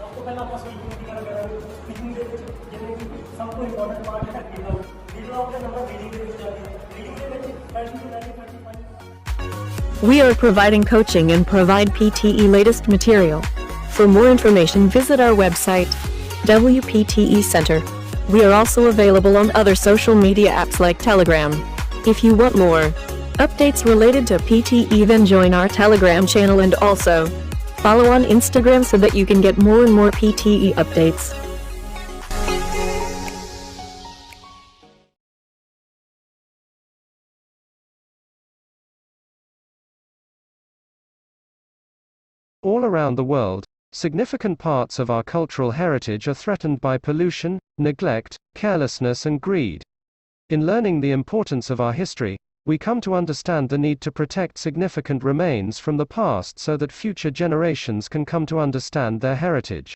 ਸਭ ਤੋਂ ਪਹਿਲਾਂ ਆਪਾਂ ਸਪੀਕਿੰਗ ਦੀ ਗੱਲ ਕਰਾਂਗੇ। ਸਪੀਕਿੰਗ ਦੇ ਵਿੱਚ ਜਿਵੇਂ ਕਿ ਸਭ ਤੋਂ ਇੰਪੋਰਟੈਂਟ ਪਾਰਟ ਹੈ ਰੀਡ ਆਊਟ। ਰੀਡ ਆਊਟ ਦਾ ਨੰਬਰ ਰੀਡਿੰਗ ਦੇ ਵਿੱਚ ਜਾਂਦੇ ਆ। ਰੀਡਿੰਗ ਦੇ ਵਿੱਚ 30 to 35। We are providing coaching and provide PTE latest material. For more information, visit our website, WPTE Center. We are also available on other social media apps like Telegram. If you want more updates related to PTE, then join our Telegram channel and also follow on Instagram so that you can get more and more PTE updates. All around the world, significant parts of our cultural heritage are threatened by pollution, neglect, carelessness and greed. In learning the importance of our history, we come to understand the need to protect significant remains from the past so that future generations can come to understand their heritage.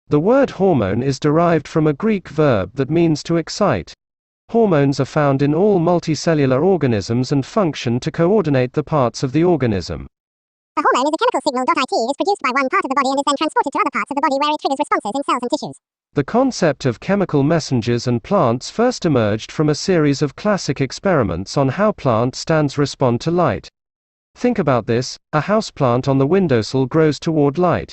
The word hormone is derived from a Greek verb that means to excite. Hormones are found in all multicellular organisms and function to coordinate the parts of the organism. A hormone is a chemical signal. It is produced by one part of the body and is then transported to other parts of the body where it triggers responses in cells and tissues. The concept of chemical messengers and plants first emerged from a series of classic experiments on how plant stands respond to light. Think about this: a houseplant on the windowsill grows toward light.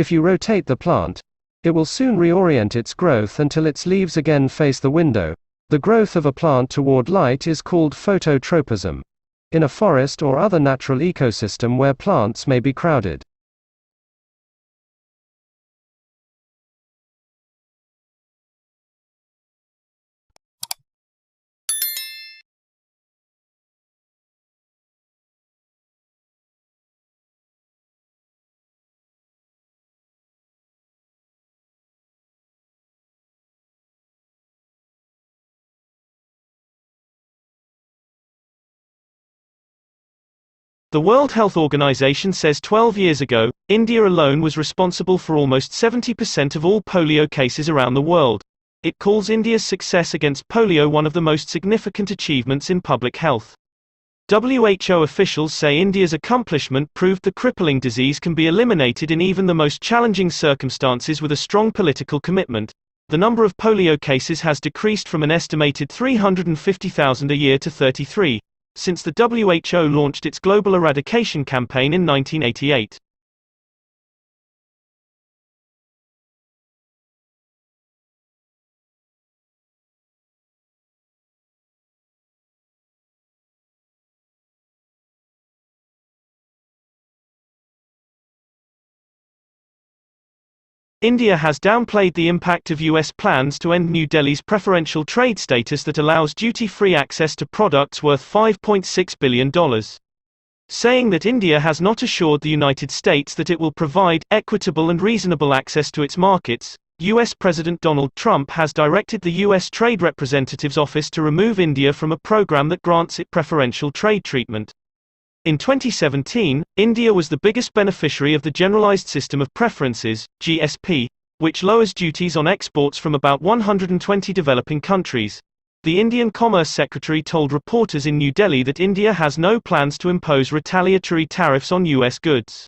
If you rotate the plant, it will soon reorient its growth until its leaves again face the window. The growth of a plant toward light is called phototropism. In a forest or other natural ecosystem where plants may be crowded, The World Health Organization says 12 years ago, India alone was responsible for almost 70% of all polio cases around the world. It calls India's success against polio one of the most significant achievements in public health. WHO officials say India's accomplishment proved the crippling disease can be eliminated in even the most challenging circumstances with a strong political commitment. The number of polio cases has decreased from an estimated 350,000 a year to 33. Since the WHO launched its global eradication campaign in 1988. India has downplayed the impact of US plans to end New Delhi's preferential trade status that allows duty-free access to products worth $5.6 billion. Saying that India has not assured the United States that it will provide equitable and reasonable access to its markets, US President Donald Trump has directed the US Trade Representative's office to remove India from a program that grants it preferential trade treatment. In 2017, India was the biggest beneficiary of the Generalized System of Preferences, GSP, which lowers duties on exports from about 120 developing countries. The Indian Commerce Secretary told reporters in New Delhi that India has no plans to impose retaliatory tariffs on US goods.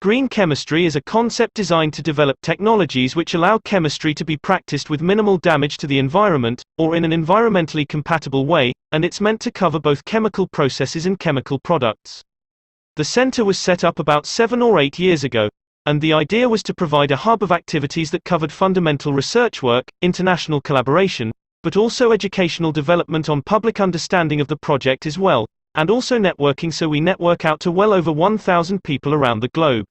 Green chemistry is a concept designed to develop technologies which allow chemistry to be practiced with minimal damage to the environment, or in an environmentally compatible way, and it's meant to cover both chemical processes and chemical products. The center was set up about 7 or 8 years ago, and the idea was to provide a hub of activities that covered fundamental research work, international collaboration, but also educational development on public understanding of the project as well, and also networking, so we network out to well over 1,000 people around the globe.